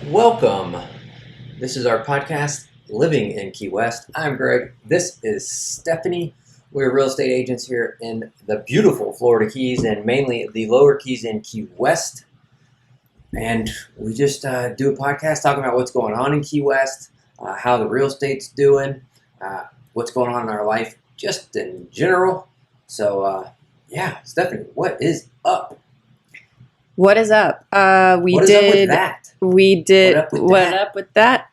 Welcome. This is our podcast, Living in Key West. I'm Greg. This is Stephanie. We're real estate agents here in the beautiful Florida Keys and mainly the lower Keys in Key West. And we just do a podcast talking about what's going on in Key West, how the real estate's doing, what's going on in our life just in general. So, Stephanie, what is up? What is up? What is up with that? We did. What up with that?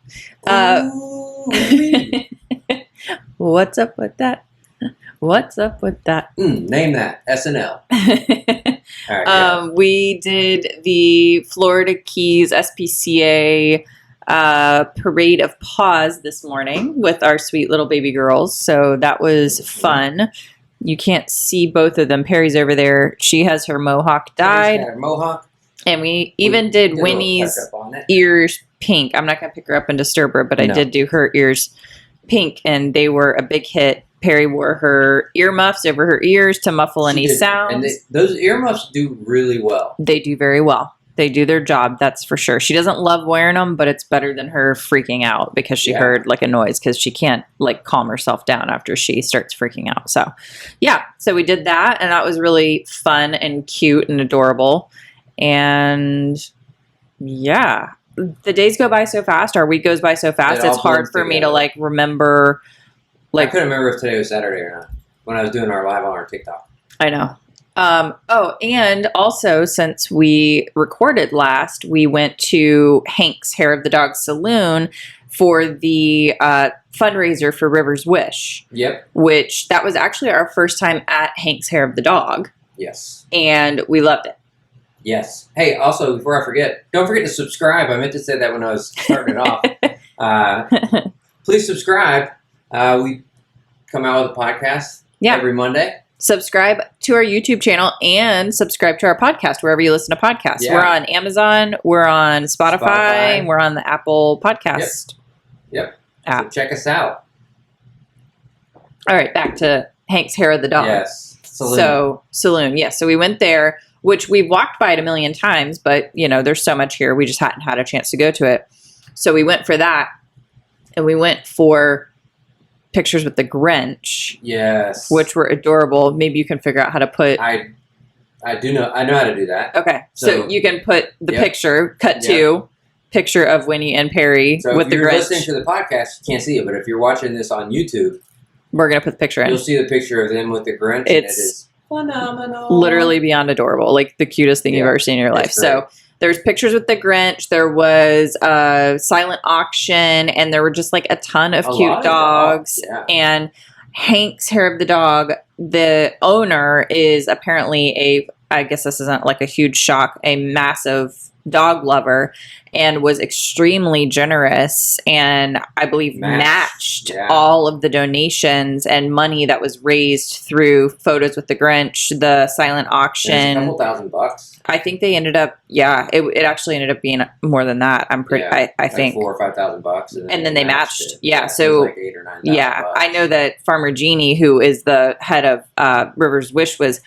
What's up with that? What's up with that? Name that. SNL. All right, we did the Florida Keys SPCA Parade of Paws this morning with our sweet little baby girls. So that was fun. You can't see both of them. Perry's over there. She has her mohawk dyed. Her mohawk. And we did Winnie's ears pink. I'm not going to pick her up and disturb her, but I did do her ears pink, and they were a big hit. Perry wore her earmuffs over her ears to muffle any sounds. And those earmuffs do really well. They do very well. They do their job, that's for sure. She doesn't love wearing them, but it's better than her freaking out because she heard like a noise, because she can't like calm herself down after she starts freaking out. So, so we did that, and that was really fun and cute and adorable. And the days go by so fast. Our week goes by so fast. It's hard for me to like remember. I couldn't remember if today was Saturday or not when I was doing our live on our TikTok. I know. And also, since we recorded last, we went to Hank's Hair of the Dog Saloon for the fundraiser for River's Wish. Yep. Which that was actually our first time at Hank's Hair of the Dog. Yes. And we loved it. Yes. Hey, also, before I forget, don't forget to subscribe. I meant to say that when I was starting it off. Please subscribe. We come out with a podcast every Monday. Subscribe to our YouTube channel and subscribe to our podcast wherever you listen to podcasts. Yeah. We're on Amazon, we're on Spotify, and we're on the Apple Podcast app. So check us out. All right, back to Hank's Hair of the Dog. Yes. Saloon. Yes. So we went there, which we've walked by it a million times, but there's so much here. We just hadn't had a chance to go to it. So we went for that, and we went for pictures with the Grinch. Yes. Which were adorable. Maybe you can figure out how to put... I do know. I know how to do that. Okay. So you can put the picture, cut to picture of Winnie and Perry with the Grinch. If you're listening to the podcast, you can't see it, but if you're watching this on YouTube, we're going to put the picture in. You'll see the picture of them with the Grinch. It is phenomenal. Literally beyond adorable. Like the cutest thing you've ever seen in your life. So there's pictures with the Grinch. There was a silent auction, and there were just like a ton of cute dogs. And Hank's Hair of the Dog, the owner is apparently I guess this isn't like a huge shock, a massive dog lover, and was extremely generous, and I believe matched all of the donations and money that was raised through photos with the Grinch, the silent auction. A couple $1,000. I think they ended up, it actually ended up being more than that. I'm pretty, I think $4,000 or $5,000, and then they matched it. Yeah, so like $8,000 or $9,000. I know that Farmer Jeannie, who is the head of River's Wish, was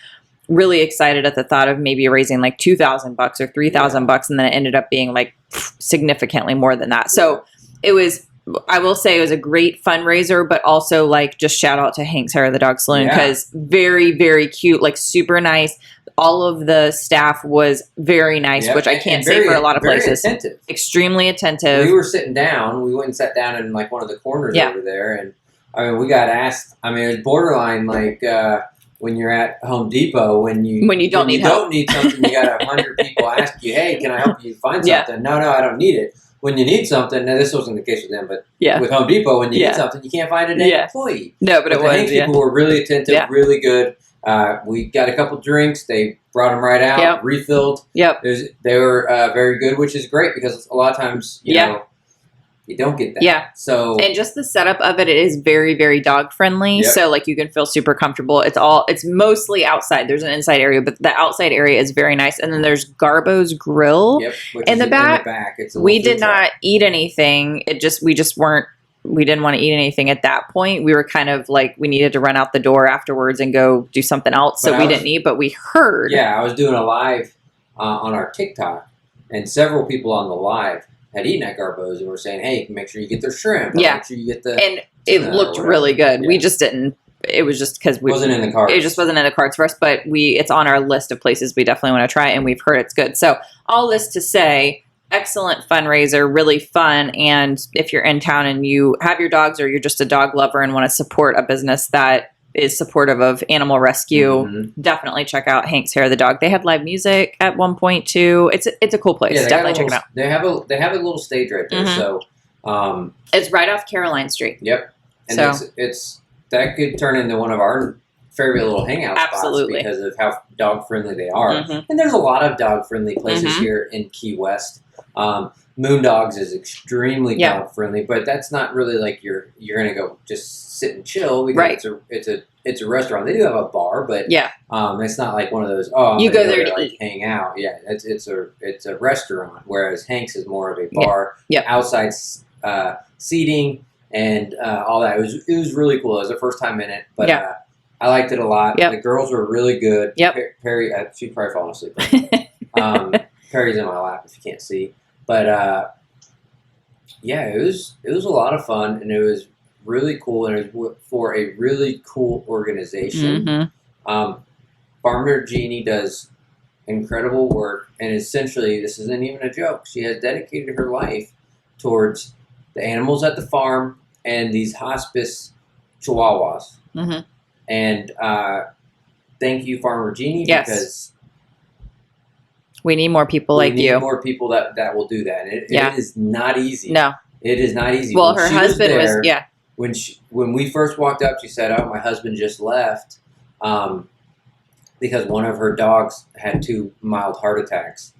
really excited at the thought of maybe raising like $2,000 or $3,000, and then it ended up being like significantly more than that. So it was, I will say, it was a great fundraiser, but also like just shout out to Hank's Hair of the Dog Saloon, because very, very cute, like super nice. All of the staff was very nice, which I can't say for a lot of places. Attentive. Extremely attentive. We were sitting down. We went and sat down in like one of the corners over there, and I mean, we got asked. I mean, it was borderline like. When you're at Home Depot, when you don't need something, you got 100 people ask you, "Hey, can I help you find something?" No, I don't need it. When you need something, now this wasn't the case with them, but with Home Depot, when you need something, you can't find an employee. No, but it was. The people were really attentive, really good. We got a couple drinks. They brought them right out, refilled. They were very good, which is great because a lot of times, you know. You don't get that. Yeah. So, and just the setup of it is very, very dog friendly. So like you can feel super comfortable. It's mostly outside. There's an inside area, but the outside area is very nice. And then there's Garbo's Grill in the back. We did not eat anything. We didn't want to eat anything at that point. We were kind of like, we needed to run out the door afterwards and go do something else. So we didn't eat, but we heard. Yeah. I was doing a live on our TikTok, and several people on the live had eaten at Garbo's and were saying, "Hey, make sure you get their shrimp. Yeah. Make sure you get the." And it looked really good. Yeah. We just didn't. It was just because we wasn't in the cards. It just wasn't in the cards for us. But it's on our list of places we definitely want to try, and we've heard it's good. So all this to say, excellent fundraiser, really fun. And if you're in town and you have your dogs, or you're just a dog lover and want to support a business that is supportive of animal rescue, definitely check out Hank's Hair of the Dog. They had live music at one point too. It's a cool place. Yeah, definitely check it out. They have a little stage right there. So it's right off Caroline Street. Yep. And it's that could turn into one of our favorite little hangout spots because of how dog friendly they are. And there's a lot of dog friendly places here in Key West. Moondogs is extremely dog friendly, but that's not really like you're gonna go just sit and chill because it's a restaurant. They do have a bar, but it's not like one of those. Oh, you go there to like, hang out. Yeah, it's a restaurant. Whereas Hank's is more of a bar, outside seating and all that. It was really cool. It was the first time in it, but I liked it a lot. The girls were really good. Perry, she's probably falling asleep. Perry's in my lap if you can't see. But it was a lot of fun, and it was really cool, and it was for a really cool organization. Farmer Jeannie does incredible work, and essentially, this isn't even a joke. She has dedicated her life towards the animals at the farm and these hospice chihuahuas. And thank you, Farmer Jeannie, because we need more people like you. We need more people that will do that. It is not easy. No. It is not easy. Well, her husband was When we first walked up, she said, "Oh, my husband just left because one of her dogs had 2 mild heart attacks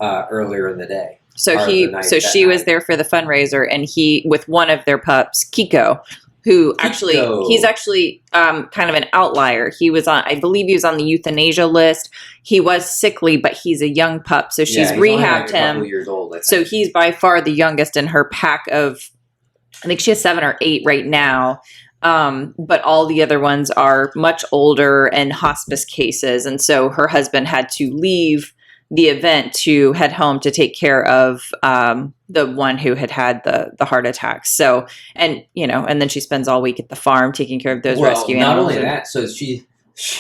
earlier in the day." So she was there for the fundraiser, and he with one of their pups, Kiko, who he's actually kind of an outlier. He was I believe he was on the euthanasia list. He was sickly, but he's a young pup, so she's rehabbed him. A couple years old, I think. So he's by far the youngest in her pack of. I think she has 7 or 8 right now. But all the other ones are much older and hospice cases, and so her husband had to leave the event to head home to take care of the one who had the heart attack. So, and then she spends all week at the farm taking care of those rescue animals. Not only that, so she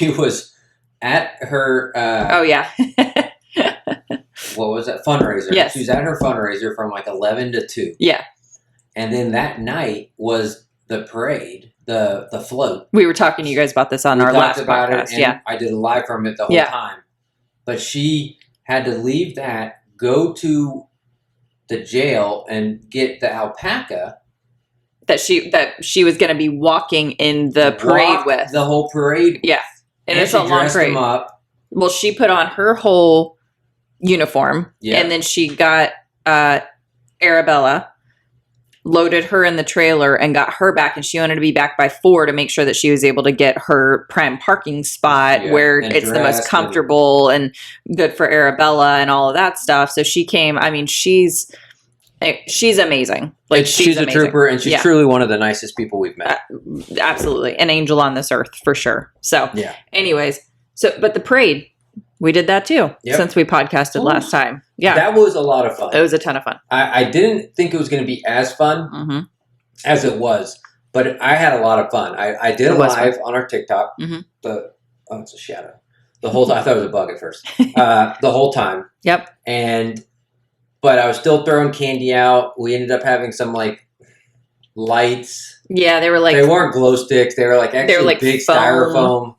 was at her what was that fundraiser? Yes. She was at her fundraiser from like 11 to 2. Yeah. And then that night was the parade, the float. We were talking to you guys about this on our last podcast. And I did a live from it the whole time. But she had to leave that, go to the jail and get the alpaca that she was going to be walking in the parade with. The whole parade. Yeah. And it's a long parade. Him up. Well, she put on her whole uniform and then she got Arabella, loaded her in the trailer and got her back, and she wanted to be back by 4 to make sure that she was able to get her prime parking spot where it's the most comfortable and good for Arabella and all of that stuff. So she came. I mean, she's amazing. Like she's a trooper, and she's truly one of the nicest people we've met. Absolutely, an angel on this earth for sure. So, anyways, but the parade. We did that too, since we podcasted last time. Yeah. That was a lot of fun. It was a ton of fun. I didn't think it was going to be as fun as it was, but I had a lot of fun. I did a live on our TikTok. It's a shadow. The whole time. I thought it was a bug at first. The whole time. Yep. But I was still throwing candy out. We ended up having some like lights. Yeah, they weren't glow sticks. They were like actually big foam. styrofoam.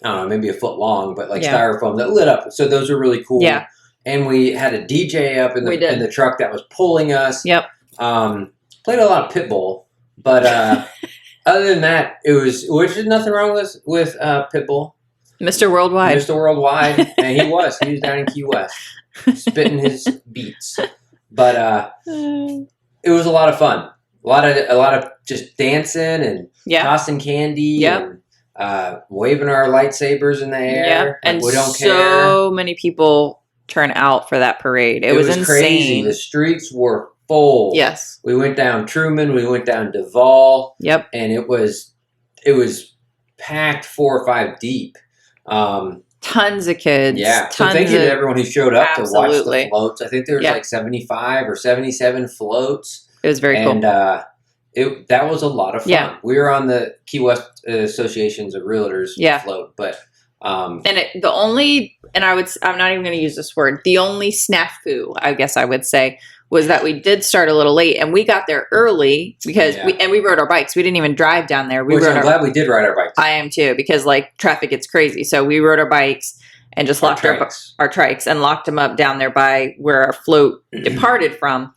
I don't know, maybe a foot long, but like styrofoam that lit up. So those were really cool. Yeah. And we had a DJ up in the truck that was pulling us. Yep. Played a lot of Pitbull, but other than that, which is nothing wrong with Pitbull. Mr. Worldwide. Mr. Worldwide, and he was down in Key West, spitting his beats. But it was a lot of fun. A lot of just dancing and tossing candy. And, waving our lightsabers in the air. And we don't care. So many people turn out for that parade. It was insane. Crazy. The streets were full. Yes. We went down Truman. We went down Duval. Yep. And it was packed 4 or 5 deep. Tons of kids. Yeah. So thank you to everyone who showed up to watch the floats. I think there was like 75 or 77 floats. It was very cool. And that was a lot of fun. Yeah. We were on the Key West Associations of Realtors float, but I'm not even going to use this word. The only snafu, I guess I would say, was that we did start a little late, and we got there early because we rode our bikes. We didn't even drive down there. I'm glad we did ride our bikes. I am too, because like traffic gets crazy. So we rode our bikes and just locked our trikes and locked them up down there by where our float departed from.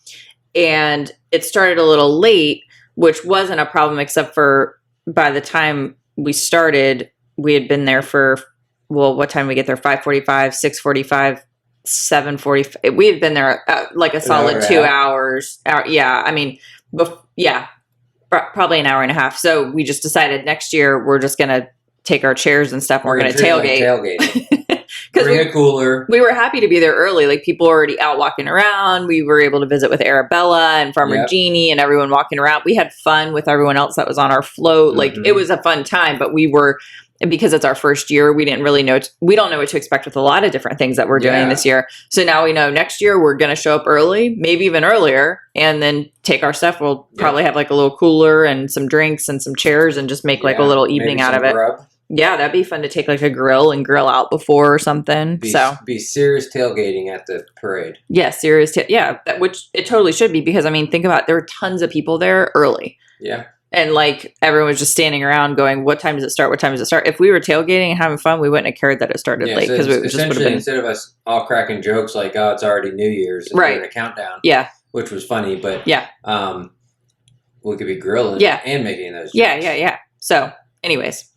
And it started a little late, which wasn't a problem, except for by the time we started, we had been there for, what time did we get there? 5:45, 6:45, 7:45. We had been there like a solid 2 hours. I mean, probably an hour and a half. So we just decided next year we're just going to take our chairs and stuff. And we're going to tailgate. Bring a cooler. We were happy to be there early. Like people were already out walking around. We were able to visit with Arabella and Farmer Jeannie and everyone walking around. We had fun with everyone else that was on our float. Like it was a fun time, but because it's our first year, we didn't really know. We don't know what to expect with a lot of different things that we're doing this year. So now we know next year we're going to show up early, maybe even earlier, and then take our stuff. We'll probably have like a little cooler and some drinks and some chairs and just make like a little evening out of it. Grub. Yeah, that'd be fun to take like a grill and grill out before or something. Be serious tailgating at the parade. Yeah, serious. Which it totally should be, because I mean, think about it, there were tons of people there early. Yeah. And like everyone was just standing around going, what time does it start? What time does it start? If we were tailgating and having fun, we wouldn't have cared that it started late, because we just would have been. Instead of us all cracking jokes like, oh, it's already New Year's and we're in a countdown. Yeah. Which was funny, but we could be grilling and making those jokes. Yeah. So anyways,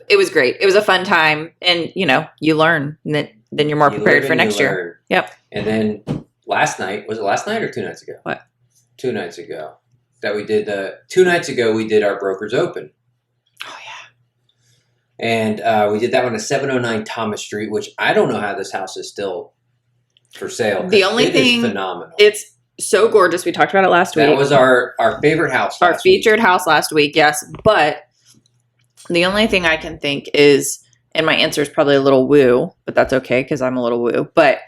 it was great. It was a fun time, and you learn, and then you're more prepared for next year. Yep. And then was it last night or 2 nights ago? What? 2 nights ago. That we did 2 nights ago, we did our Brokers Open. Oh, yeah. And we did that one at 709 Thomas Street, which I don't know how this house is still for sale. The only thing, is phenomenal. It's so gorgeous. We talked about it last week. That was our favorite house. Our featured house last week, yes. But the only thing I can think is, and my answer is probably a little woo, but that's okay because I'm a little woo, but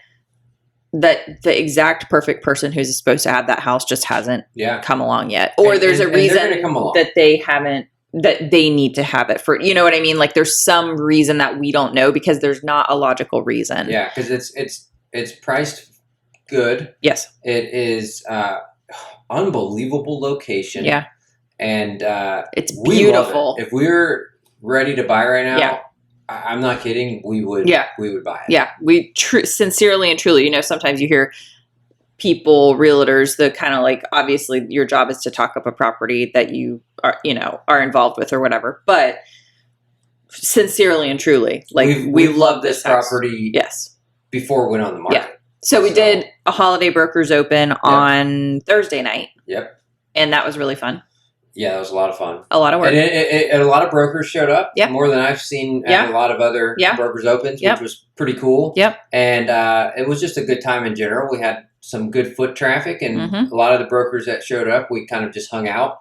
that the exact perfect person who's supposed to have that house just hasn't come along yet. Or there's a reason that they haven't, that they need to have it for, you know what I mean? Like there's some reason that we don't know, because there's not a logical reason. Yeah, because it's priced good. Yes. It is unbelievable location. Yeah. And it's beautiful. If we were ready to buy right now, I'm not kidding, we would buy it. Yeah, we sincerely and truly, sometimes you hear people, realtors, the kind of like, obviously your job is to talk up a property that you are involved with or whatever, but sincerely and truly, like we love this property. Yes. Before it went on the market. Yeah. So we did a holiday brokers open on Thursday night. Yep. And that was really fun. Yeah, that was a lot of fun. A lot of work. And a lot of brokers showed up. Yep. More than I've seen at a lot of other brokers opens, which was pretty cool. Yep. And it was just a good time in general. We had some good foot traffic, and a lot of the brokers that showed up, we kind of just hung out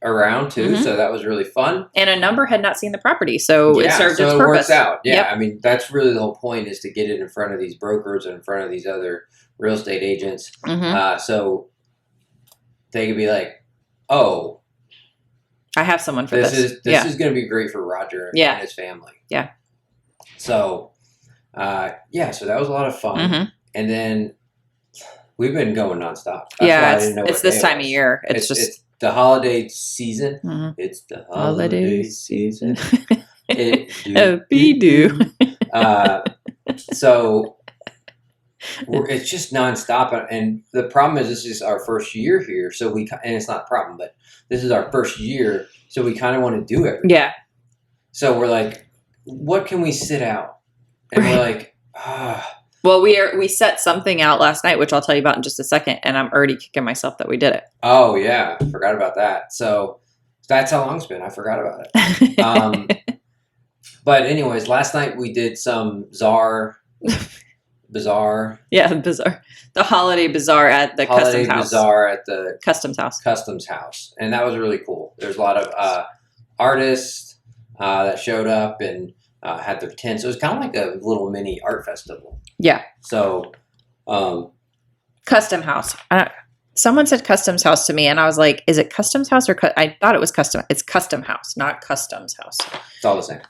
around too. So that was really fun. And a number had not seen the property, so it served its purpose. It works out. Yeah, I mean, that's really the whole point, is to get it in front of these brokers and in front of these other real estate agents. So they could be like, oh, I have someone for this. This is going to be great for Roger and his family. Yeah. So, so that was a lot of fun. And then we've been going nonstop. That's it's this time of year. It's the holiday season. It's the holiday season. Be-do. So it's just nonstop. And the problem is, this is our first year here. So and it's not a problem, but this is our first year. So we kind of want to do everything. Yeah. So we're like, what can we sit out? And we're like, Well, we set something out last night, which I'll tell you about in just a second, and I'm already kicking myself that we did it. Oh, yeah. I forgot about that. So that's how long it's been. I forgot about it. But anyways, last night we did some bazaar. Yeah, bazaar. The holiday bazaar at the Customs House. Bazaar at the Customs House. And that was really cool. There's a lot of artists that showed up, and had their tents. It was kind of like a little mini art festival. Yeah. So, Custom house. Someone said customs house to me, and I was like, "Is it customs house or?" I thought it was custom. It's custom house, not customs house. It's all the same.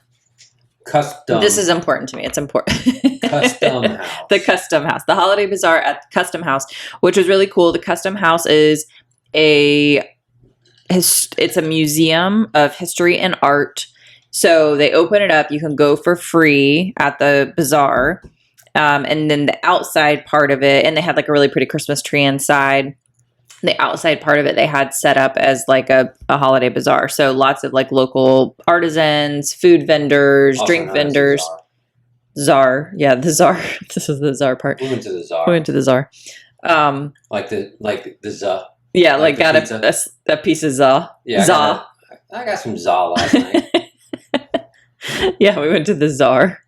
Custom. This is important to me. It's important. Custom house. The custom house. The holiday bazaar at the custom house, which was really cool. The custom house is it's a museum of history and art. So they open it up. You can go for free at the bazaar. And then the outside part of it, and they had like a really pretty Christmas tree inside. The outside part of it, they had set up as like a holiday bazaar. So lots of like local artisans, food vendors, Also drink known as the vendors. Czar. Yeah, the Czar. This is the Czar part. We went to the Czar. We went to the Czar. Like the za. Yeah, Like got the a piece of za. Yeah, za. I got some za last night. Yeah, we went to the Czar.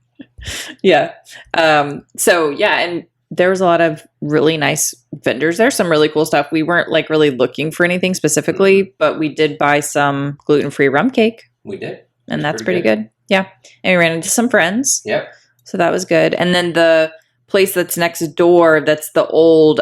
Yeah. So yeah, and there was a lot of really nice vendors there. Some really cool stuff. We weren't like really looking for anything specifically, but we did buy some gluten-free rum cake. We did. And that's pretty good. Yeah. And we ran into some friends. Yep. So that was good. And then the place that's next door, that's the old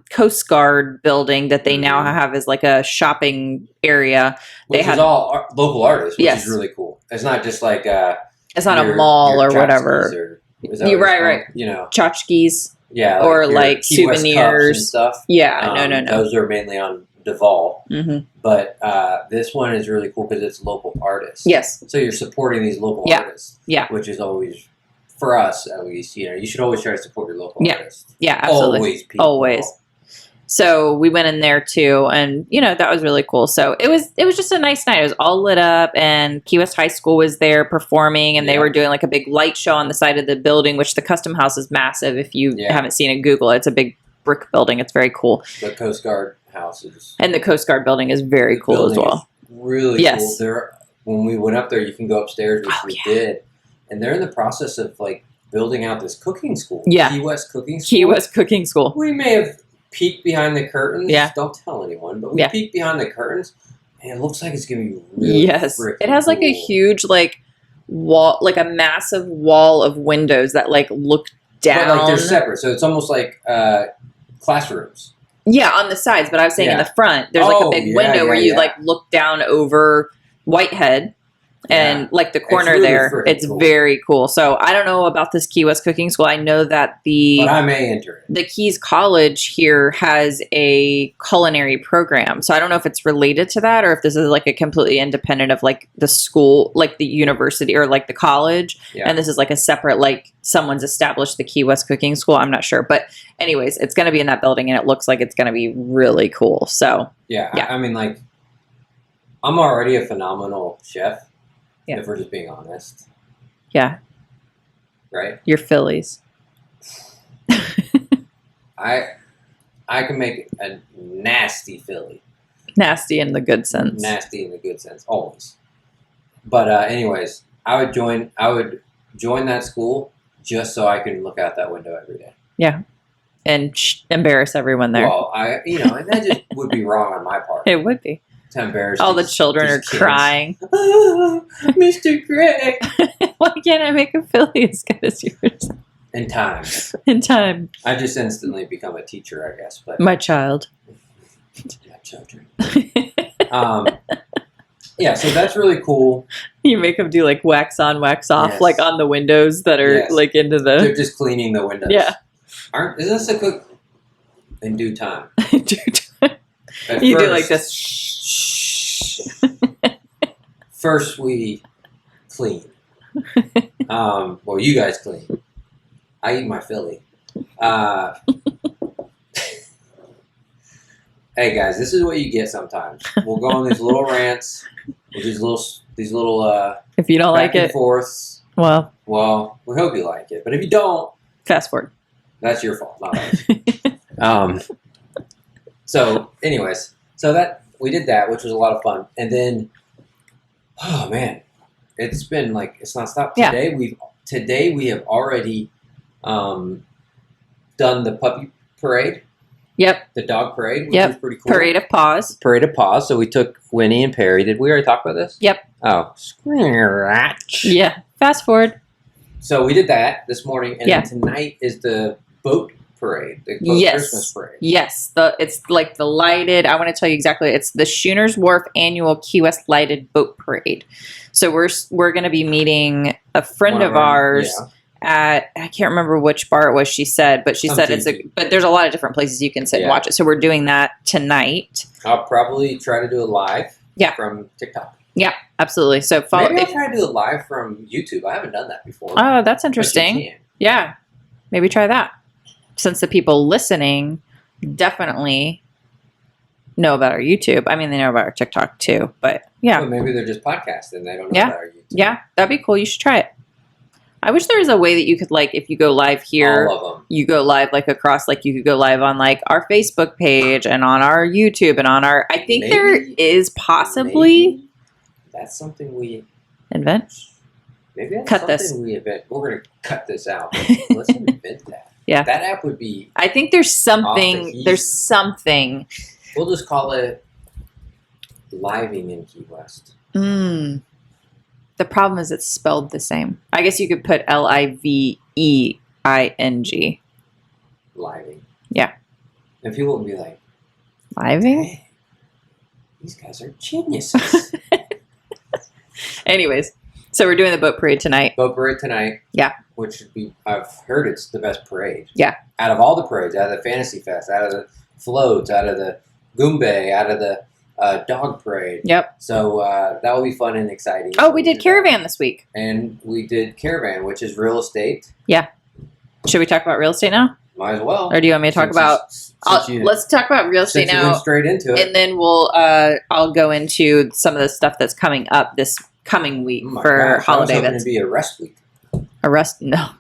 Coast Guard building that they now have as like a shopping area. Which is all local artists, which is really cool. It's not just like it's not a mall or whatever. You're right. You know, tchotchkes. Yeah. Or like souvenirs and stuff. Yeah. No. Those are mainly on Duval. Mm-hmm. But this one is really cool because it's local artists. Yes. So you're supporting these local artists. Yeah. Which is always, for us at least, you know, you should always try to support your local artists. Yeah, absolutely. Always. So we went in there too, and you know that was really cool. So it was just a nice night. It was all lit up, and Key West High School was there performing, and they were doing like a big light show on the side of the building, which the custom house is massive. If you haven't seen it, Google it. It's a big brick building. It's very cool. The Coast Guard house is, and the Coast Guard building is very cool as well. Really cool. There, when we went up there, you can go upstairs, which we did, and they're in the process of like building out this cooking school. Yeah, Key West Cooking School. Key West Cooking School. We may have peeked behind the curtains. Yeah. Don't tell anyone, but we peeked behind the curtains, and it looks like it's gonna be really it has like a huge like wall, like a massive wall of windows that like look down. But like they're separate, so it's almost like classrooms. Yeah, on the sides, but I was saying in the front, there's like a big window where you like look down over Whitehead. And like the corner really there, it's cool. very cool. So I don't know about this Key West Cooking School. I know that but I may enter it. The Keys College here has a culinary program. So I don't know if it's related to that or if this is like a completely independent of like the school, like the university or like the college. Yeah. And this is like a separate, like someone's established the Key West Cooking School. I'm not sure. But anyways, it's going to be in that building and it looks like it's going to be really cool. So yeah. I mean, like I'm already a phenomenal chef. Yeah. If we're just being honest. Yeah. Right? You're Phillies. I can make a nasty Philly. Nasty in the good sense. Nasty in the good sense, always. But anyways, I would join that school just so I can look out that window every day. Yeah. And embarrass everyone there. Well, and that just would be wrong on my part. It would be. To embarrass all the children are kids. Crying. Oh, Mr. Greg. Why can't I make a Philly as good as yours? In time. In time. I just instantly become a teacher, I guess. But my child. My children. Yeah, so that's really cool. You make them do like wax on, wax off, like on the windows that are like into the. They're just cleaning the windows. Yeah. Isn't this a cook in due time? In due time. You do like this. First we clean. Well, you guys clean. I eat my Philly. Hey guys, this is what you get sometimes. We'll go on these little rants, these little if you don't like it, forths. Well, we hope you like it. But if you don't, fast forward. That's your fault, not ours. So, anyways, that we did that, which was a lot of fun, and then, oh man, it's been like it's not stopped. Yeah. Today we have already done the puppy parade. Yep. The dog parade, which was pretty cool. Parade of Paws. Parade of Paws. So we took Winnie and Perry. Did we already talk about this? Yep. Oh, scratch. Yeah. Fast forward. So we did that this morning, and then tonight is the boat parade, the boat Christmas parade. Yes, it's like the lighted. I want to tell you exactly. It's the Schooners Wharf annual Key West lighted boat parade. So we're going to be meeting a friend of ours at, I can't remember which bar it was. She said, but but there's a lot of different places you can sit and watch it. So we're doing that tonight. I'll probably try to do a live. From TikTok. Yeah, absolutely. So follow. Maybe I'll try to do a live from YouTube. I haven't done that before. Oh, that's interesting. Yeah, maybe try that. Since the people listening definitely know about our YouTube. I mean, they know about our TikTok too, but yeah. Well, maybe they're just podcasting. They don't know about our YouTube. Yeah, that'd be cool. You should try it. I wish there was a way that you could, like, if you go live here, you go live like across, like you could go live on like our Facebook page and on our YouTube and on our, I think there is possibly. That's something we invent. Maybe that's cut something this. We invent. We're going to cut this out. Let's invent that. Yeah. That app would be. I think there's something. There's something. We'll just call it Living in Key West. The problem is it's spelled the same. I guess you could put Liveing. Living. Yeah. And people would be like, Living? Hey, these guys are geniuses. Anyways, so we're doing the boat parade tonight. Boat parade tonight. Yeah. Which should be, I've heard it's the best parade. Yeah. Out of all the parades, out of the Fantasy Fest, out of the floats, out of the Goombay, out of the dog parade. Yep. So that will be fun and exciting. Oh, we did Caravan this week. And we did Caravan, which is real estate. Yeah. Should we talk about real estate now? Might as well. Or do you want me to talk about? Let's talk about real estate now. Went straight into it, and then we'll. I'll go into some of the stuff that's coming up this coming week for holiday events. It's going to be a rest week. A rest? No,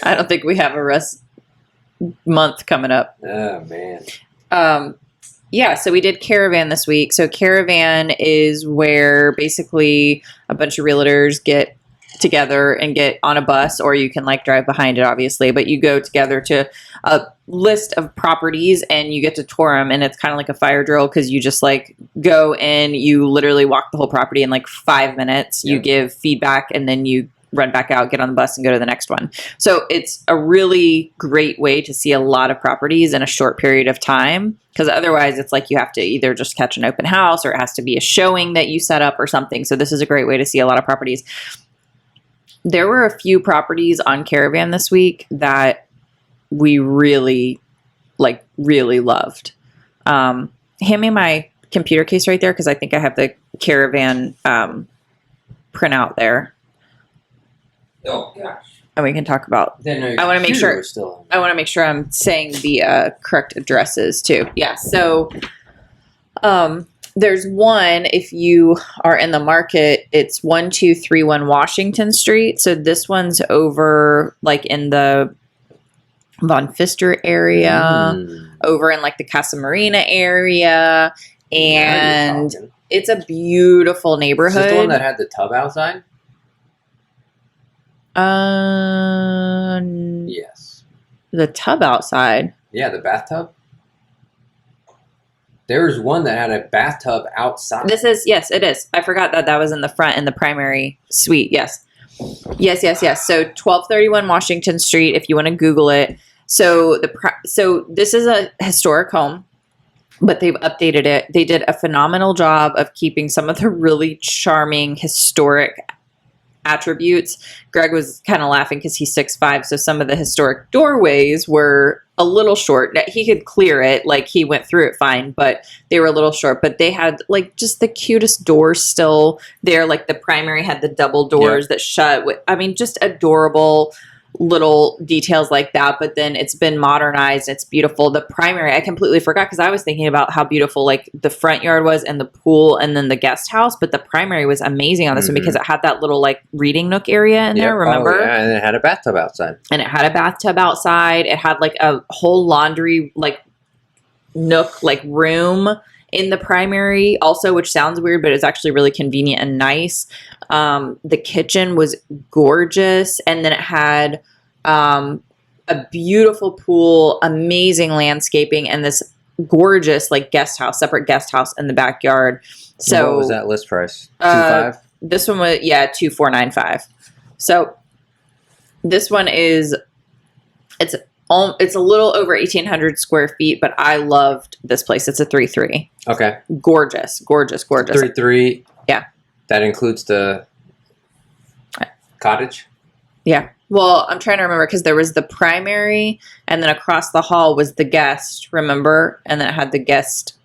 I don't think we have a rest month coming up. Oh man. Yeah, so we did Caravan this week. So Caravan is where basically a bunch of realtors get together and get on a bus, or you can like drive behind it, obviously, but you go together to a list of properties and you get to tour them, and it's kind of like a fire drill because you just like go in, you literally walk the whole property in like 5 minutes, you give feedback, and then you run back out, get on the bus, and go to the next one. So it's a really great way to see a lot of properties in a short period of time, because otherwise it's like you have to either just catch an open house or it has to be a showing that you set up or something. So this is a great way to see a lot of properties. There were a few properties on Caravan this week that we really loved. Hand me my computer case right there, because I think I have the Caravan printout there. Oh gosh! And we can talk about. I want to make sure. I want to make sure I'm saying the correct addresses too. Yeah. So, there's one. If you are in the market, it's 1231 Washington Street. So this one's over like in the Von Pfister area, over in like the Casa Marina area, and it's a beautiful neighborhood. Is this the one that had the tub outside? Yes. The tub outside. Yeah, the bathtub. There's one that had a bathtub outside. Yes, it is. I forgot that was in the front in the primary suite. Yes. So 1231 Washington Street, if you want to Google it. So this is a historic home, but they've updated it. They did a phenomenal job of keeping some of the really charming historic attributes. Greg was kind of laughing because he's 6'5", so some of the historic doorways were a little short. He could clear it, like he went through it fine, but they were a little short. But they had like just the cutest doors still there. Like the primary had the double doors that shut. Just adorable little details like that. But then it's been modernized. It's beautiful. The primary, I completely forgot because I was thinking about how beautiful like the front yard was and the pool and then the guest house. But the primary was amazing on this one because it had that little like reading nook area in there. Remember? Oh, yeah, and it had a bathtub outside. It had like a whole laundry like nook like room in the primary also, which sounds weird, but it's actually really convenient and nice. The kitchen was gorgeous. And then it had a beautiful pool, amazing landscaping, and this gorgeous like separate guest house in the backyard. So what was that list price? 2.5? This one was, 2,495. So This one is, it's a little over 1,800 square feet, but I loved this place. It's a 3-3. Okay. Gorgeous. 3-3. Yeah. That includes the cottage? Yeah. Well, I'm trying to remember because there was the primary and then across the hall was the guest, remember? And then it had the guest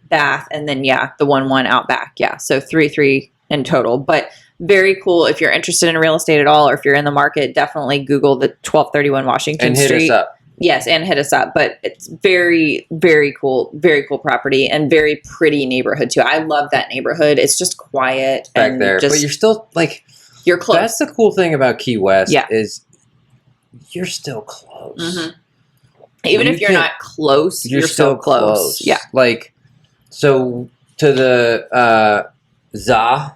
bath and then, the 1-1 out back. Yeah. So 3-3 in total. But very cool. If you're interested in real estate at all, or if you're in the market, definitely Google the 1231 Washington Street. And hit us up. Yes, and hit us up. But it's very, very cool property and very pretty neighborhood too. I love that neighborhood. It's just quiet back and there. But you're still you're close. That's the cool thing about Key West Yeah. is you're still close. Mm-hmm. Even if you're not close, you're still close. Yeah. So to the ZA,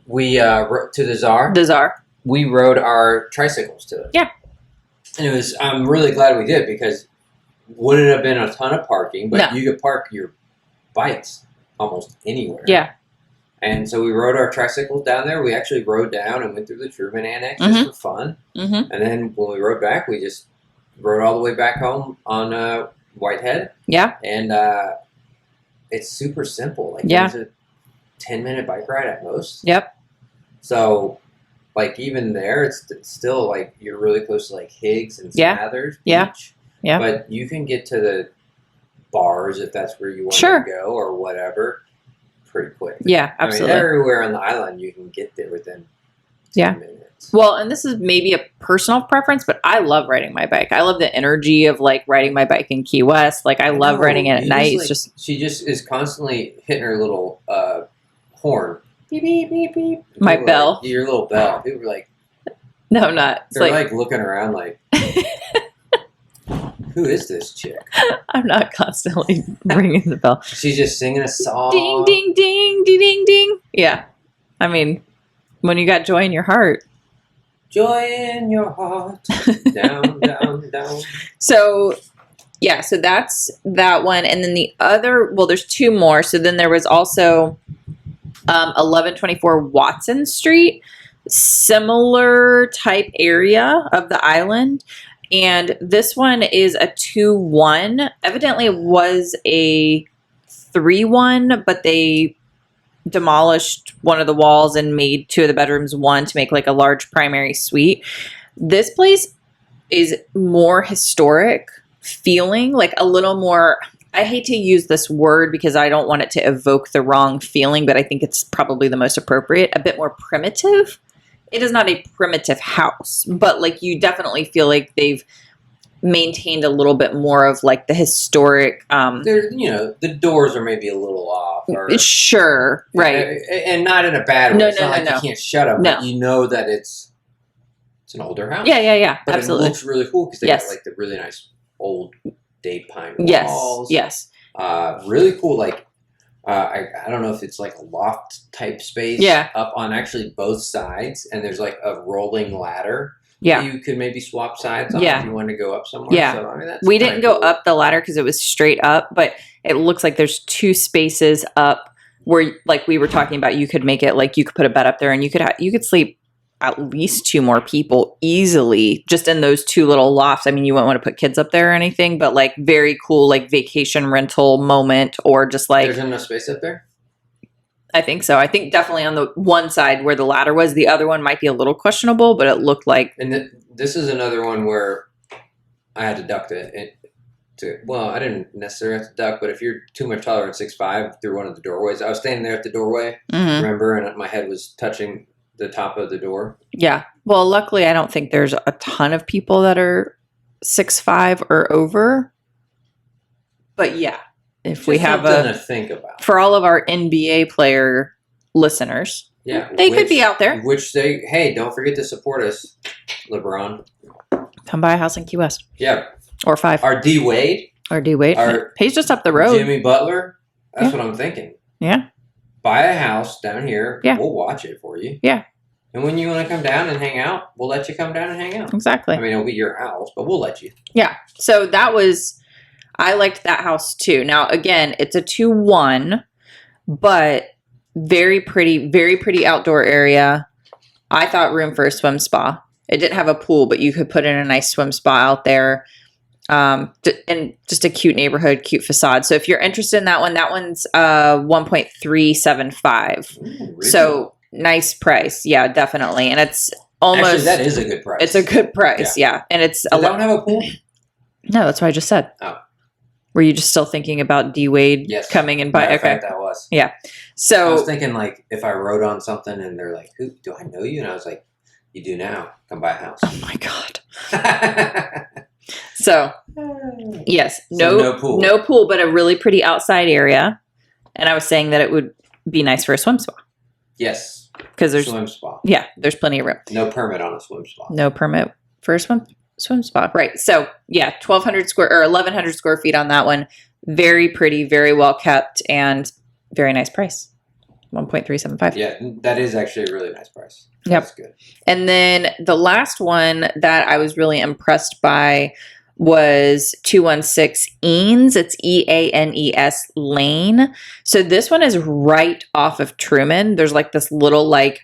we to the Czar. The Czar. We rode our tricycles to it. Yeah. And I'm really glad we did because wouldn't have been a ton of parking, but you could park your bikes almost anywhere. Yeah. And so we rode our tricycles down there. We actually rode down and went through the Truman Annex just for fun. Mm-hmm. And then when we rode back, we just rode all the way back home on Whitehead. Yeah. And it's super simple. It's a 10-minute bike ride at most. Yep. So, even there, it's still, you're really close to, Higgs and Smathers Beach. Yeah. But you can get to the bars if that's where you want to go or whatever pretty quick. Yeah, absolutely. Everywhere on the island, you can get there within 10 minutes. Well, and this is maybe a personal preference, but I love riding my bike. I love the energy of, riding my bike in Key West. I love riding it at night. She just is constantly hitting her little horn. Beep, beep, beep, beep. My bell. Your little bell. People were like... No, I'm not. They're looking around who is this chick? I'm not constantly ringing the bell. She's just singing a song. Ding, ding, ding, ding, ding, ding. Yeah. I mean, when you got joy in your heart. Joy in your heart. Down, down, down. So that's that one. And then the other, there's two more. So then there was also 1124 Watson Street, similar type area of the island. And this one is a 2-1. Evidently it was a 3-1, but they demolished one of the walls and made two of the bedrooms one to make a large primary suite. This place is more historic feeling, a little more... I hate to use this word because I don't want it to evoke the wrong feeling, but I think it's probably the most appropriate. A bit more primitive. It is not a primitive house, but you definitely feel like they've maintained a little bit more of the historic. The doors are maybe a little off. Sure, right, and not in a bad way. No, it's not no. You can't shut them. No. But you know that it's an older house. Yeah. But absolutely. It looks really cool because they got the really nice old date pine walls. Yes. Really cool. I don't know if it's a loft type space. Yeah. Up on actually both sides, and there's a rolling ladder. Yeah. You could maybe swap sides on if you want to go up somewhere. Yeah. So, we didn't go up the ladder because it was straight up, but it looks like there's two spaces up where, we were talking about, you could make it you could put a bed up there and you could sleep at least two more people easily just in those two little lofts. I mean, you wouldn't want to put kids up there or anything, but very cool, vacation rental moment or just There's enough space up there? I think so. I think definitely on the one side where the ladder was, the other one might be a little questionable, but it looked like. And this is another one where I had to duck I didn't necessarily have to duck, but if you're too much taller than 6'5" through one of the doorways, I was standing there at the doorway, remember, and my head was touching the top of the door. Yeah. Well, luckily, I don't think there's a ton of people that are 6'5" or over. But yeah, if Just we have something to think about for all of our NBA player listeners, they could be out there. Don't forget to support us, LeBron. Come buy a house in Key West. Yeah. Or 5. Our D Wade. He's just up the road. Jimmy Butler. That's what I'm thinking. Yeah. Buy a house down here. Yeah. We'll watch it for you. Yeah. And when you want to come down and hang out, we'll let you come down and hang out. Exactly. I mean, it'll be your house, but we'll let you. Yeah. So I liked that house too. Now, again, it's a 2-1, but very pretty outdoor area. I thought room for a swim spa. It didn't have a pool, but you could put in a nice swim spa out there. And just a cute neighborhood, cute facade. So if you're interested in that one's 1.375. Ooh, so nice price. Yeah, definitely. And it's almost, actually, that is a good price. It's a good price. Yeah. And it's Does that one have a pool? No, that's what I just said. Oh. Were you just still thinking about D Wade coming and buying? Okay. That was. Yeah. So I was thinking like if I wrote on something and they're like, "Who do I know you?" And I was like, "You do now. Come buy a house." Oh my God. So yes, no pool, but a really pretty outside area. And I was saying that it would be nice for a swim spa. Yes, because there's swim spa. Yeah, there's plenty of room. No permit on a swim spa. No permit for a swim spa, right? So yeah, 1,100 square feet on that one. Very pretty, very well kept, and very nice price. 1.375. Yeah, that is actually a really nice price. Yep. That's good. And then the last one that I was really impressed by was 216 Eanes. It's Eanes Lane. So this one is right off of Truman. There's like this little like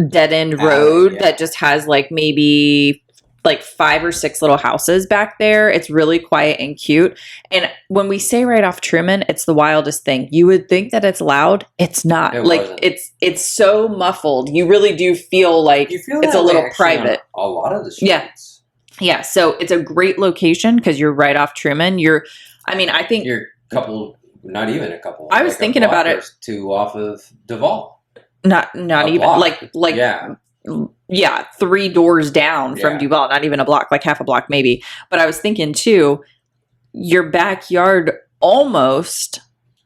dead end road that just has like maybe like 5 or 6 little houses back there. It's really quiet and cute. And when we say right off Truman, it's the wildest thing. You would think that it's loud. It's not. It's so muffled. You really do feel like it's a little private. A lot of the streets. Yeah. So it's a great location because you're right off Truman. I think you're a couple, not even a couple. I was thinking about it. 2 off of Duval. Not even block. like yeah, 3 doors down from Duval, not even a block, like half a block maybe. But I was thinking too, your backyard almost,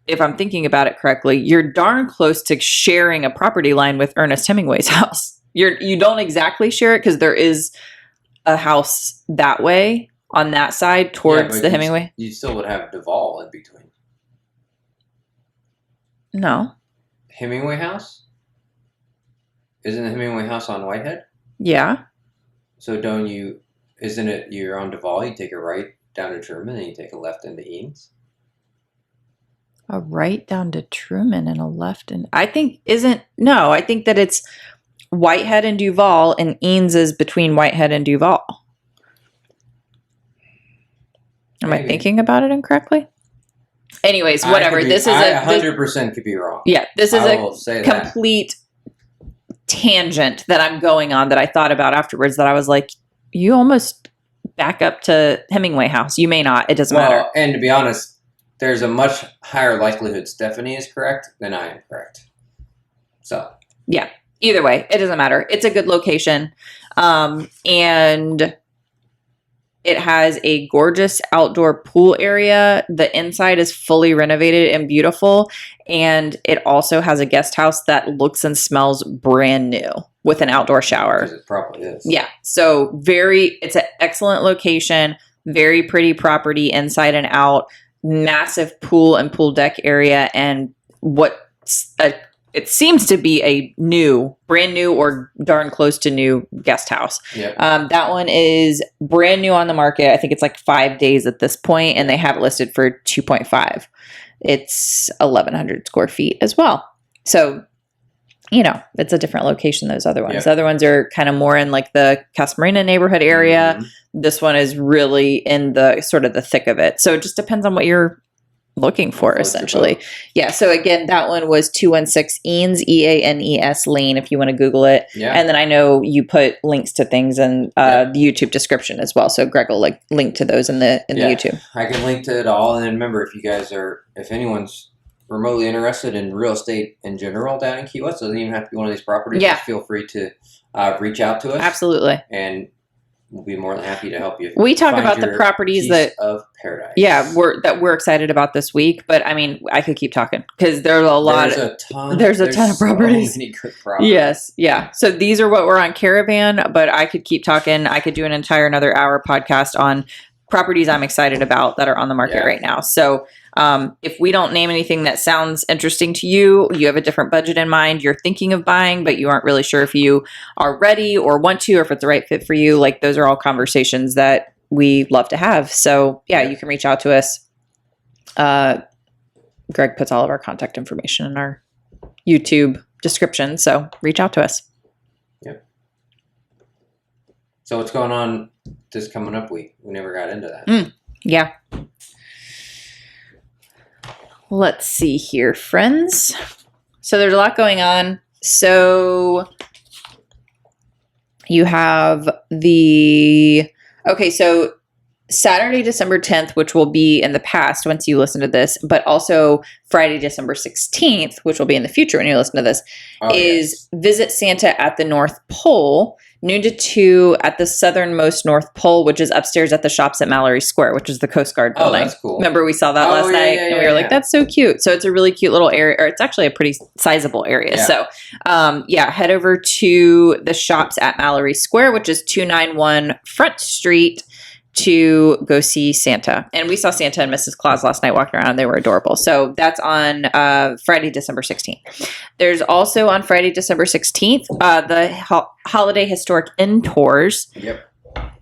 if I'm thinking about it correctly, you're darn close to sharing a property line with Ernest Hemingway's house. You don't exactly share it because there is a house that way on that side towards the Hemingway. You still would have Duval in between. No. Hemingway house? Isn't the Hemingway house on Whitehead? Yeah. So isn't it you're on Duval, you take a right down to Truman and you take a left into Eanes? A right down to Truman and a left I think that it's Whitehead and Duval, and Eanes is between Whitehead and Duval. Am I thinking about it incorrectly? Anyways, whatever. This is 100% could be wrong. Yeah, this is a complete tangent that I'm going on that I thought about afterwards that I was like, you almost back up to Hemingway house. You may not. It doesn't matter. And to be honest, there's a much higher likelihood Stephanie is correct than I am correct. So. Yeah. Either way, it doesn't matter. It's a good location. And it has a gorgeous outdoor pool area. The inside is fully renovated and beautiful. And it also has a guest house that looks and smells brand new with an outdoor shower. It probably is. Yeah. So it's an excellent location, very pretty property inside and out, massive pool and pool deck area. And it seems to be a brand new or darn close to new guest house. Yep. That one is brand new on the market. I think it's like 5 days at this point, and they have it listed for 2.5. It's 1,100 square feet as well. So, it's a different location than those other ones. Yep. The other ones are kind of more in like the Casa Marina neighborhood area. Mm-hmm. This one is really in the sort of the thick of it. So it just depends on what you're looking for, essentially. Yeah. So again, that one was 216 Eanes, Eanes Lane, if you want to Google it. Yeah. And then I know you put links to things in the YouTube description as well. So Greg will link to those in the YouTube. I can link to it all. And then remember, if anyone's remotely interested in real estate in general down in Key West, it doesn't even have to be one of these properties. Yeah. Just feel free to reach out to us. Absolutely. And we'll be more than happy to help you. We talk about the properties of paradise. Yeah, we're excited about this week. But I mean, I could keep talking because there's a lot. There's a ton of properties. So many good properties. Yes, yeah. So these are what we're on Caravan. But I could keep talking. I could do another hour podcast on properties I'm excited about that are on the market right now. So if we don't name anything that sounds interesting to you, you have a different budget in mind, you're thinking of buying, but you aren't really sure if you are ready or want to, or if it's the right fit for you, like those are all conversations that we love to have. So you can reach out to us. Greg puts all of our contact information in our YouTube description. So reach out to us. Yep. So what's going on this coming up week? We never got into that. Yeah. Let's see here, friends. So there's a lot going on. So you have so Saturday, December 10th, which will be in the past once you listen to this, but also Friday, December 16th, which will be in the future when you listen to this, is Visit Santa at the North Pole, noon to 2 at the southernmost North Pole, which is upstairs at the shops at Mallory Square, which is the Coast Guard building. Oh, that's cool. Remember we saw that last night? And we were like, that's so cute. So it's a really cute little area, or it's actually a pretty sizable area. Yeah. So head over to the shops at Mallory Square, which is 291 Front Street, to go see Santa. And we saw Santa and Mrs. Claus last night walking around. They were adorable. So that's on Friday, December 16th. There's also on Friday, December 16th, the Holiday Historic Inn Tours. Yep.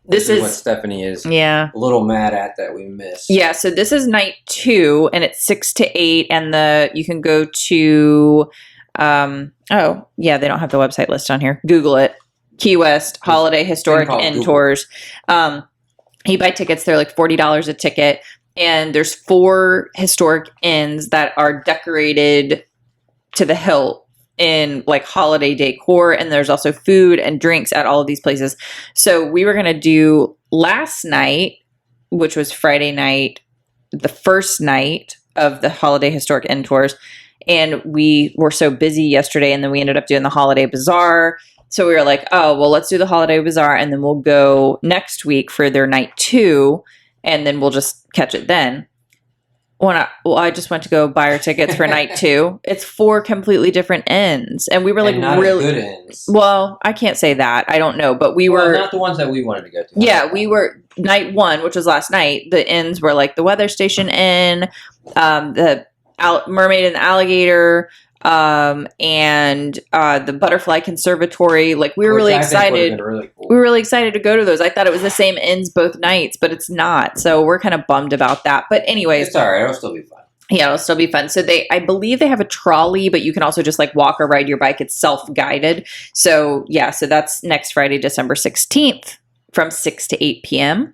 This is what Stephanie is a little mad at that we missed. Yeah, so this is night 2, and it's 6 to 8, and you can go to, they don't have the website list on here. Google it. Key West Holiday Historic Inn Tours. You buy tickets, they're like $40 a ticket. And there's 4 historic inns that are decorated to the hilt in like holiday decor. And there's also food and drinks at all of these places. So we were going to do last night, which was Friday night, the first night of the Holiday Historic Inn Tours. And we were so busy yesterday. And then we ended up doing the Holiday Bazaar. So we were like, oh, well, let's do the Holiday Bazaar, and then we'll go next week for their night 2, and then we'll just catch it then. I just went to go buy our tickets for night 2. It's 4 completely different inns, and we were like, not really good inns. Well, I can't say that. I don't know, but we were not the ones that we wanted to go to. Yeah, we were night 1, which was last night. The inns were like the Weather Station Inn, the Mermaid and the Alligator. And the Butterfly Conservatory. Like we were really excited. Really cool. We were really excited to go to those. I thought it was the same inns both nights, but it's not. So we're kind of bummed about that. But anyways, it's all right. It'll still be fun. Yeah, it'll still be fun. So I believe they have a trolley, but you can also just like walk or ride your bike. It's self-guided. So yeah, so that's next Friday, December 16th from 6 to 8 p.m.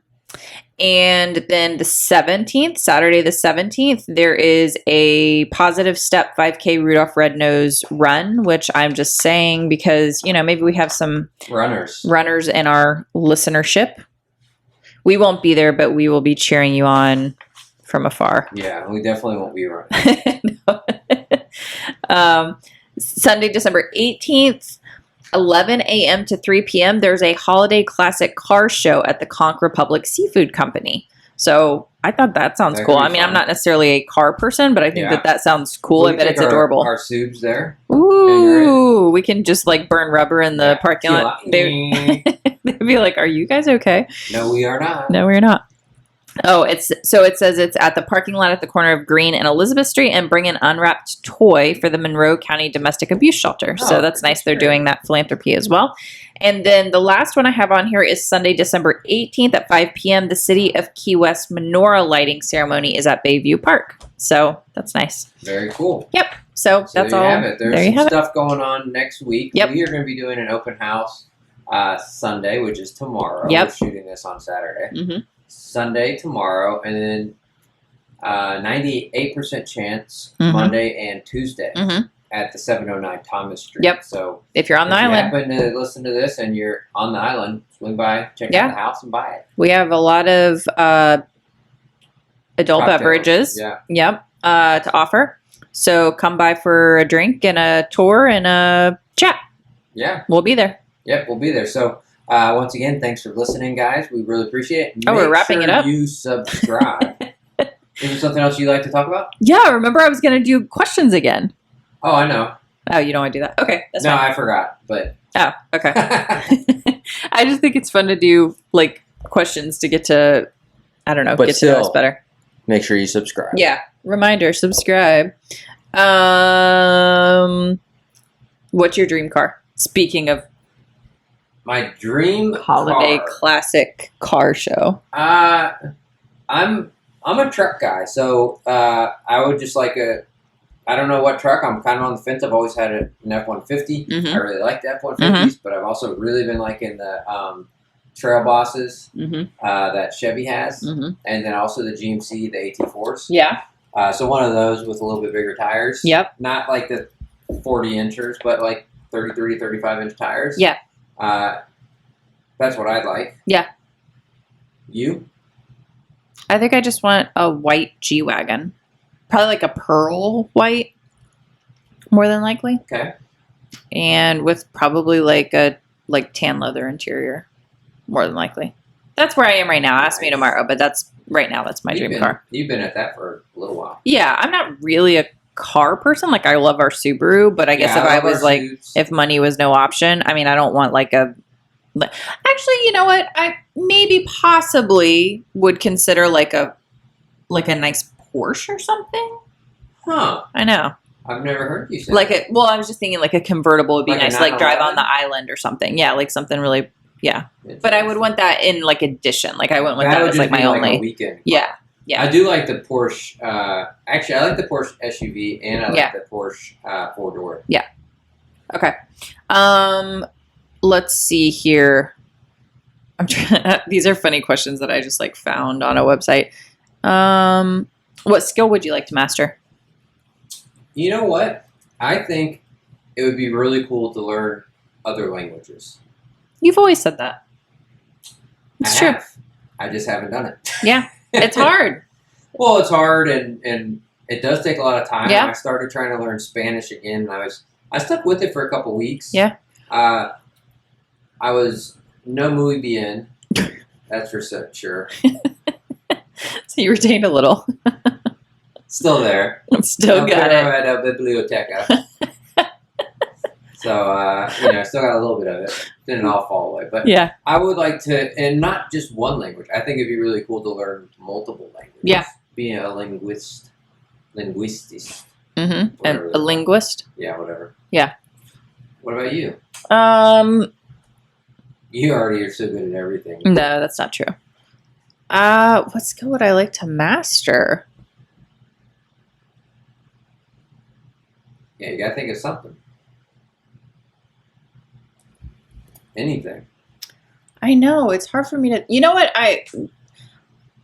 And then the 17th, Saturday the 17th, there is a Positive Step 5K Rudolph Red-Nose Run, which I'm just saying because, maybe we have some runners in our listenership. We won't be there, but we will be cheering you on from afar. Yeah, we definitely won't be running. Sunday, December 18th. 11 a.m. to 3 p.m., there's a holiday classic car show at the Conch Republic Seafood Company. So I thought that sounds cool. I mean, I'm not necessarily a car person, but I think that sounds cool. I bet it's adorable. Our subs there. Ooh, we can just like burn rubber in the parking lot. They'd be like, "Are you guys okay?" No, we are not. No, we're not. Oh, it says it's at the parking lot at the corner of Green and Elizabeth Street, and bring an unwrapped toy for the Monroe County Domestic Abuse Shelter. So that's nice. They're doing that philanthropy as well. And then the last one I have on here is Sunday, December 18th at 5 p.m. The City of Key West menorah lighting ceremony is at Bayview Park. So that's nice. Very cool. Yep. So that's all. There you have it. There's some stuff going on next week. Yep. We are going to be doing an open house Sunday, which is tomorrow. Yep. We're shooting this on Saturday. Mm-hmm. Sunday, tomorrow, and then 98% chance Monday and Tuesday at the 709 Thomas Street. Yep. So if you're on the island, happen to listen to this and you're on the island, swing by, check out the house, and buy it. We have a lot of adult Cocktails. Beverages. Yeah. Yep. To offer. So come by for a drink and a tour and a chat. Yeah. We'll be there. Yep, we'll be there. So. Once again, thanks for listening, guys. We really appreciate it. We're wrapping it up. You subscribe. Is there something else you'd like to talk about? Yeah, remember I was going to do questions again. Oh, I know. Oh, you don't want to do that? Okay, that's fine. I forgot, but... Oh, okay. I just think it's fun to do, like, questions to get to, I don't know, get to know us better. Make sure you subscribe. Yeah. Reminder, subscribe. What's your dream car? Speaking of my dream holiday car. Classic car show. I'm a truck guy, so I would just like I don't know what truck. I'm kind of on the fence. I've always had an F-150. I really like the F-150s, but I've also really been liking the trail bosses Mm-hmm. that Chevy has, Mm-hmm. and then also the GMC, the AT4s. Yeah. So one of those with a little bit bigger tires. Yep. Not like the 40 inchers, but like 33, 35 inch tires. Yeah. That's what I'd like. Yeah. You? I think I just want a white G-Wagon. Probably like a pearl white, more than likely. Okay. And with probably like a tan leather interior, more than likely. That's where I am right now. Ask me tomorrow, but that's right now. That's my dream car. You've been at that for a little while. Yeah, I'm not really a car person. Like I love our Subaru, but I guess if I was like, if money was no option, I mean, I don't want like a. Actually, you know what? I maybe possibly would consider like a nice Porsche or something. Huh? I know. I've never heard you say like that. Well, I was just thinking like a convertible would be Like nice, like drive on the island or something. Yeah, like something really. Yeah, but I would want that in like addition. Like I wouldn't want that as like my only weekend. Yeah, yeah. I do like the Porsche. Actually, I like the Porsche SUV and I like the Porsche 4-door. Yeah. Okay. Let's see here. I'm trying. These are funny questions that I just like found on a website. What skill would you like to master? You know what? I think it would be really cool to learn other languages. You've always said that. It's true. I just haven't done it. Yeah, it's hard. Well, it's hard and it does take a lot of time. Yeah. I started trying to learn Spanish again, and I stuck with it for a couple weeks. Yeah. I was no muy bien. That's for sure. So you retained a little. Still there. Still got it. At a biblioteca. So, I still got a little bit of it. Didn't all fall away. But yeah. I would like to, and not just one language. I think it'd be really cool to learn multiple languages. Yeah. Being a linguistist. Mm-hmm. And a linguist? Yeah, whatever. Yeah. What about you? You already are so good at everything. No, that's not true. What skill would I like to master? Yeah, you gotta think of something. Anything. I know. It's hard for me to... You know what?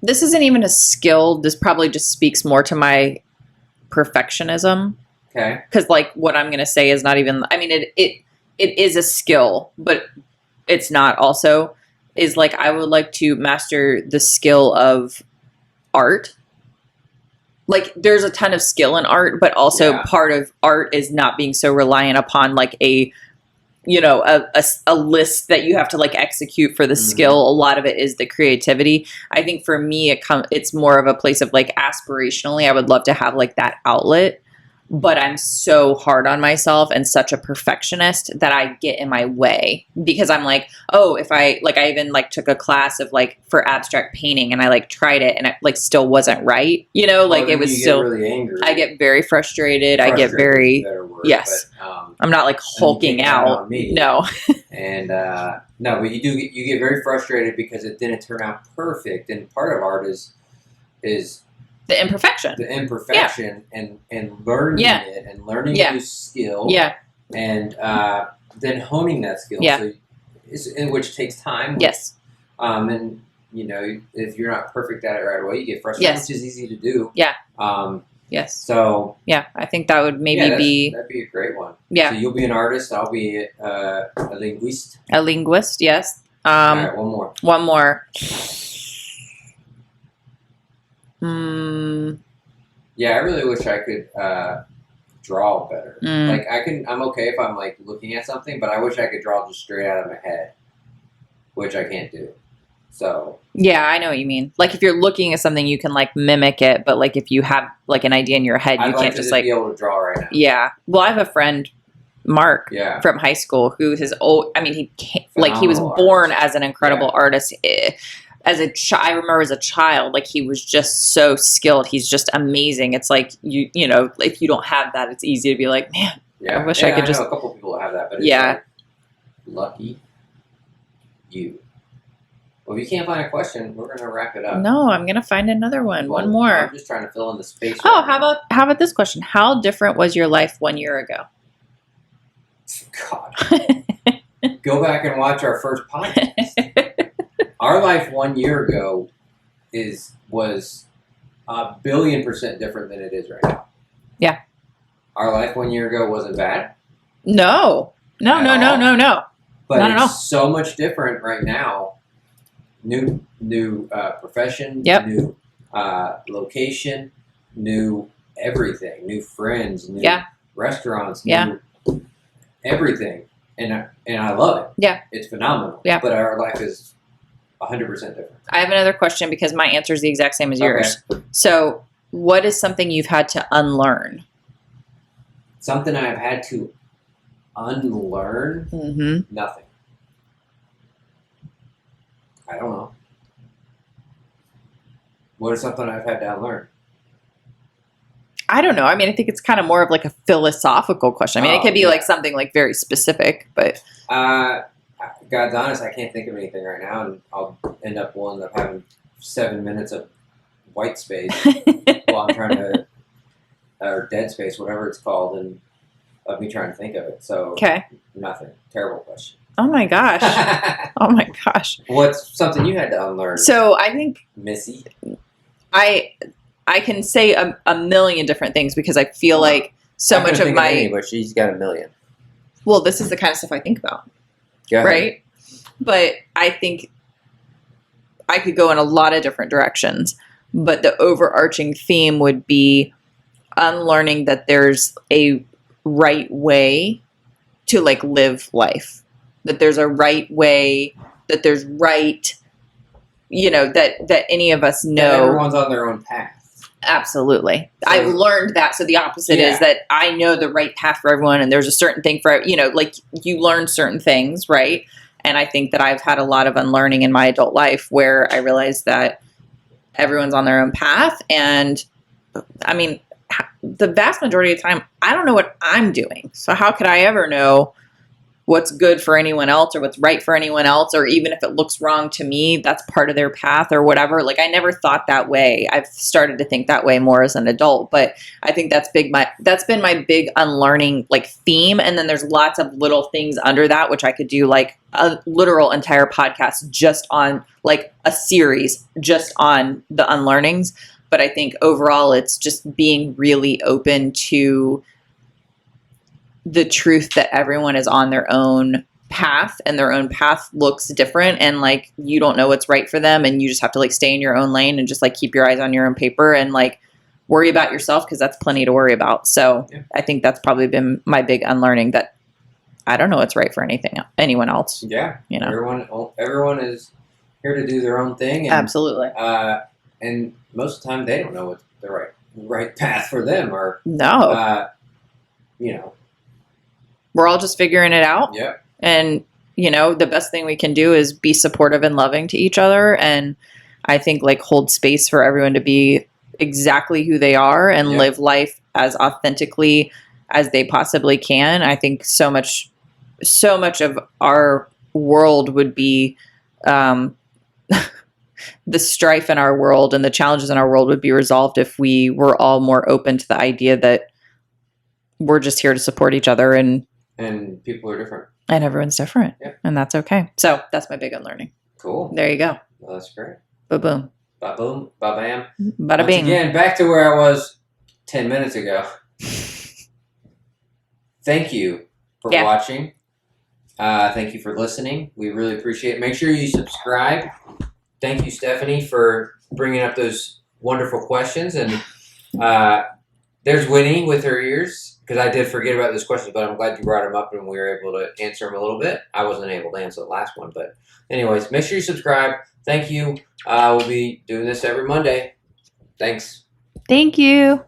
This isn't even a skill. This probably just speaks more to my perfectionism. Okay. Because, like, what I'm going to say is not even... I mean, it is a skill, but it's not also... Is, like, I would like to master the skill of art. Like, there's a ton of skill in art, but also part of art is not being so reliant upon, like, a list that you have to like execute for the skill. A lot of it is the creativity. I think for me, it's more of a place of like aspirationally, I would love to have like that outlet, but I'm so hard on myself and such a perfectionist that I get in my way because I'm like, oh, if I even like took a class of like for abstract painting and I like tried it and it like still wasn't right. It was still really angry. I get very frustrated. I get very, yes. But, I'm not like hulking out. No. And no, but you get very frustrated because it didn't turn out perfect. And part of art is the imperfection. And learning it and learning a new skill. Yeah. And then honing that skill. Yeah. So which takes time. Yes. And if you're not perfect at it right away, you get frustrated, which is easy to do. Yeah. Yes. So yeah, I think that would that'd be a great one. Yeah. So you'll be an artist. I'll be a linguist. A linguist, yes. All right, one more. One more. Yeah, I really wish I could draw better. Like I'm okay if I'm like looking at something, but I wish I could draw just straight out of my head, which I can't do. So yeah, I know what you mean. Like if you're looking at something, you can like mimic it, but like if you have like an idea in your head, you can't just like be able to draw right now. Yeah. Well, I have a friend, Mark, from high school, who his he can't, like he was born as an incredible artist. I remember as a child, like he was just so skilled. He's just amazing. It's like if you don't have that, it's easy to be like, man, I wish I could just. I know a couple people have that, but it's like, lucky you. Well, if you can't find a question, we're gonna wrap it up. No, I'm gonna find another one. One more. I'm just trying to fill in the space. Oh, how about this question? How different was your life 1 year ago? God. Go back and watch our first podcast. Our life 1 year ago was 1,000,000,000% different than it is right now. Yeah. Our life 1 year ago wasn't bad. No. But Not at all. it's so much different right now. New profession, Yep. new location, new everything, new friends, new restaurants, new everything, and I love it. Yeah, it's phenomenal. Yeah, but our life is 100% different. I have another question because my answer is the exact same as yours. Okay. So, what is something you've had to unlearn? Something I've had to unlearn? Mm-hmm. Nothing. I don't know. What is something I've had to unlearn? I don't know. I mean, I think it's kind of more of like a philosophical question. I mean, it could be like something like very specific, but... God's honest, I can't think of anything right now, and I'll end up having 7 minutes of white space while I'm trying to... or dead space, whatever it's called, and of me trying to think of it. So, nothing. Terrible question. Oh my gosh. Oh my gosh. What's something you had to unlearn? So I think Missy. I can say a million different things because I feel like so much of my but she's got a million. Well, this is the kind of stuff I think about. Right? But I think I could go in a lot of different directions, but the overarching theme would be unlearning that there's a right way to like live life. That there's a right way, that there's right, that any of us know. That everyone's on their own path. Absolutely. So, I've learned that. So the opposite is that I know the right path for everyone, and there's a certain thing for, like you learn certain things, right? And I think that I've had a lot of unlearning in my adult life where I realized that everyone's on their own path. And I mean, the vast majority of the time, I don't know what I'm doing. So how could I ever know what's good for anyone else or what's right for anyone else, or even if it looks wrong to me, that's part of their path or whatever. Like I never thought that way. I've started to think that way more as an adult, but I think that's been my big unlearning like theme. And then there's lots of little things under that, which I could do like a literal entire podcast just on like a series just on the unlearnings. But I think overall it's just being really open to the truth that everyone is on their own path and their own path looks different, and like you don't know what's right for them, and you just have to like stay in your own lane and just like keep your eyes on your own paper and like worry about yourself because that's plenty to worry about. So I think that's probably been my big unlearning, that I don't know what's right for anyone else. Yeah. Everyone is here to do their own thing. And, absolutely. And most of the time they don't know what's the right path for them, or we're all just figuring it out. Yeah. And, the best thing we can do is be supportive and loving to each other. And I think like hold space for everyone to be exactly who they are and live life as authentically as they possibly can. I think so much of our world would be, the strife in our world and the challenges in our world would be resolved if we were all more open to the idea that we're just here to support each other, and people are different. And everyone's different. Yeah. And that's okay. So that's my big unlearning. Cool. There you go. Well, that's great. Ba-boom. Ba-boom. Ba-bam. Bada bing. Again, back to where I was 10 minutes ago. Thank you for watching. Thank you for listening. We really appreciate it. Make sure you subscribe. Thank you, Stephanie, for bringing up those wonderful questions. And there's Winnie with her ears, because I did forget about those questions, but I'm glad you brought them up and we were able to answer them a little bit. I wasn't able to answer the last one, but anyways, make sure you subscribe. Thank you. We'll be doing this every Monday. Thanks. Thank you.